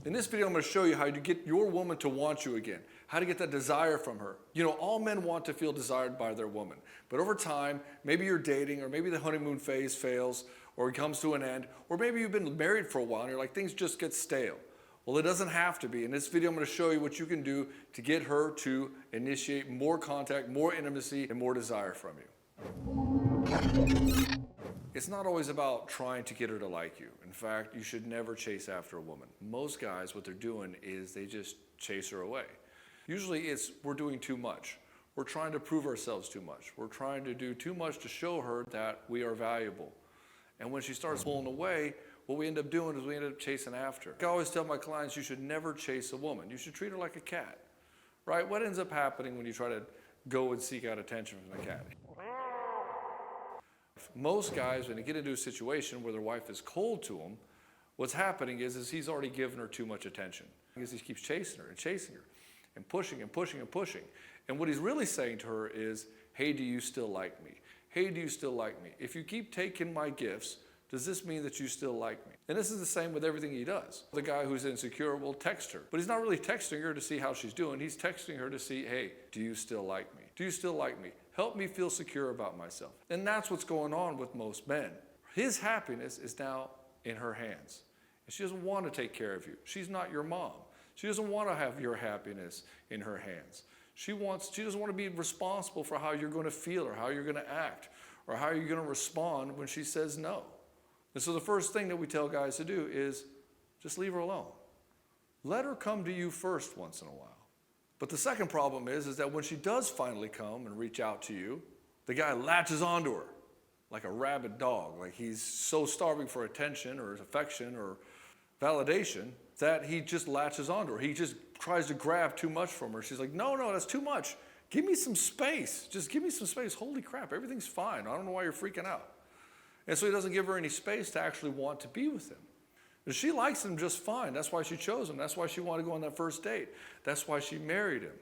In this video, I'm going to show you how to get your woman to want you again, how to get that desire from her. You know, all men want to feel desired by their woman, but over time, maybe you're dating, or maybe the honeymoon phase fails, or it comes to an end, or maybe you've been married for a while and you're like, things just get stale. Well, it doesn't have to be. In this video, I'm going to show you what you can do to get her to initiate more contact, more intimacy, and more desire from you. It's not always about trying to get her to like you. In fact, you should never chase after a woman. Most guys, what they're doing is they just chase her away. Usually it's we're doing too much. We're trying to prove ourselves too much. We're trying to do too much to show her that we are valuable. And when she starts pulling away, what we end up doing is we end up chasing after her. I always tell my clients you should never chase a woman. You should treat her like a cat, right? What ends up happening when you try to go and seek out attention from the cat? Most guys, when they get into a situation where their wife is cold to them, what's happening is he's already given her too much attention. Because he keeps chasing her and pushing and pushing and pushing. And what he's really saying to her is, hey, do you still like me? Hey, do you still like me? If you keep taking my gifts, does this mean that you still like me? And this is the same with everything he does. The guy who's insecure will text her, but he's not really texting her to see how she's doing. He's texting her to see, hey, do you still like me? Do you still like me? Help me feel secure about myself. And that's what's going on with most men. His happiness is now in her hands. And she doesn't want to take care of you. She's not your mom. She doesn't want to have your happiness in her hands. She doesn't want to be responsible for how you're going to feel or how you're going to act or how you're going to respond when she says no. And so the first thing that we tell guys to do is just leave her alone. Let her come to you first once in a while. But the second problem is that when she does finally come and reach out to you, the guy latches onto her like a rabid dog. Like he's so starving for attention or affection or validation that he just latches onto her. He just tries to grab too much from her. She's like, no, that's too much. Give me some space. Just give me some space. Holy crap, everything's fine. I don't know why you're freaking out. And so he doesn't give her any space to actually want to be with him. And she likes him just fine. That's why she chose him. That's why she wanted to go on that first date. That's why she married him.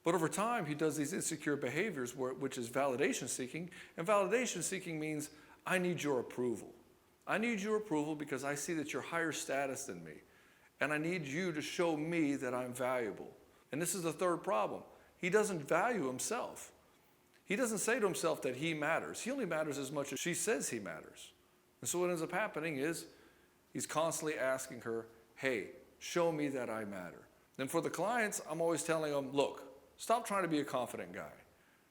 But over time, he does these insecure behaviors, which is validation seeking. And validation seeking means, I need your approval. I need your approval because I see that you're higher status than me. And I need you to show me that I'm valuable. And this is the third problem. He doesn't value himself. He doesn't say to himself that he matters. He only matters as much as she says he matters. And so what ends up happening is he's constantly asking her, hey, show me that I matter. And for the clients, I'm always telling them, look, stop trying to be a confident guy.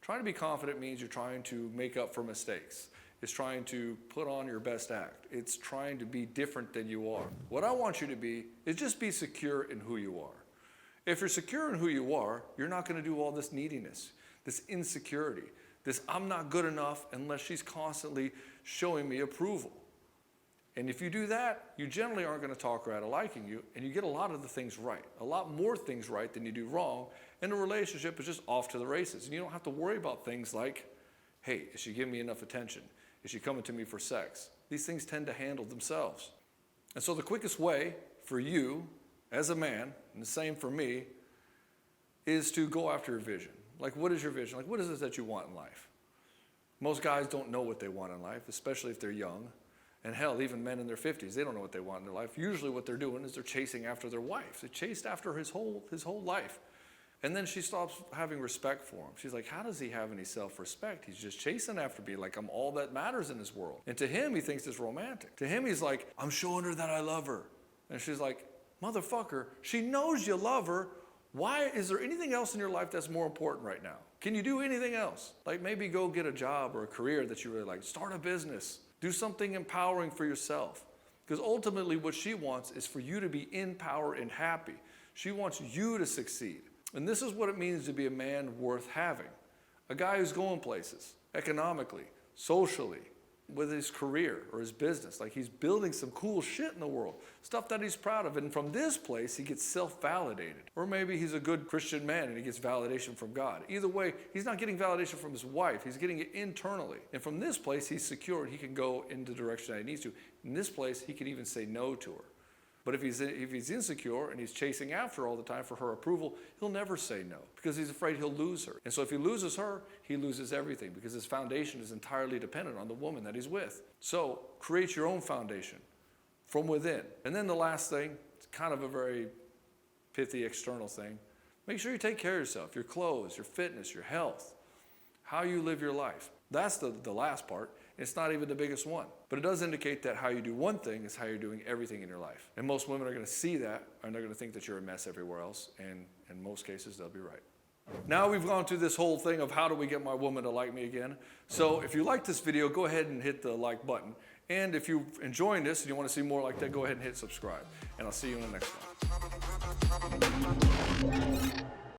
Trying to be confident means you're trying to make up for mistakes. It's trying to put on your best act. It's trying to be different than you are. What I want you to be is just be secure in who you are. If you're secure in who you are, you're not going to do all this neediness, this insecurity, this I'm not good enough unless she's constantly showing me approval. And if you do that, you generally aren't going to talk her out of liking you, and you get a lot of the things right, a lot more things right than you do wrong, and the relationship is just off to the races. And you don't have to worry about things like, hey, is she giving me enough attention? Is she coming to me for sex? These things tend to handle themselves. And so the quickest way for you as a man, and the same for me, is to go after your vision. Like, what is your vision? Like, what is it that you want in life? Most guys don't know what they want in life, especially if they're young. And hell, even men in their 50s, they don't know what they want in their life. Usually what they're doing is they're chasing after their wife. They chased after his whole life. And then she stops having respect for him. She's like, how does he have any self-respect? He's just chasing after me like I'm all that matters in this world. And to him, he thinks it's romantic. To him, he's like, I'm showing her that I love her. And she's like, motherfucker, she knows you love her. Why is there anything else in your life that's more important right now? Can you do anything else? Like maybe go get a job or a career that you really like. Start a business. Do something empowering for yourself. Because ultimately what she wants is for you to be in power and happy. She wants you to succeed. And this is what it means to be a man worth having. A guy who's going places, economically, socially, with his career or his business. Like he's building some cool shit in the world, stuff that he's proud of. And from this place, he gets self-validated. Or maybe he's a good Christian man and he gets validation from God. Either way, he's not getting validation from his wife. He's getting it internally. And from this place, he's secure and he can go in the direction that he needs to. In this place, he can even say no to her. But if he's insecure and he's chasing after her all the time for her approval, he'll never say no because he's afraid he'll lose her. And so if he loses her, he loses everything because his foundation is entirely dependent on the woman that he's with. So create your own foundation from within. And then the last thing, kind of a very pithy external thing. Make sure you take care of yourself, your clothes, your fitness, your health, how you live your life. That's the last part. It's not even the biggest one. But it does indicate that how you do one thing is how you're doing everything in your life. And most women are going to see that, and they're going to think that you're a mess everywhere else. And in most cases, they'll be right. Now we've gone through this whole thing of how do we get my woman to like me again. So if you like this video, go ahead and hit the like button. And if you're enjoying this and you want to see more like that, go ahead and hit subscribe. And I'll see you in the next one.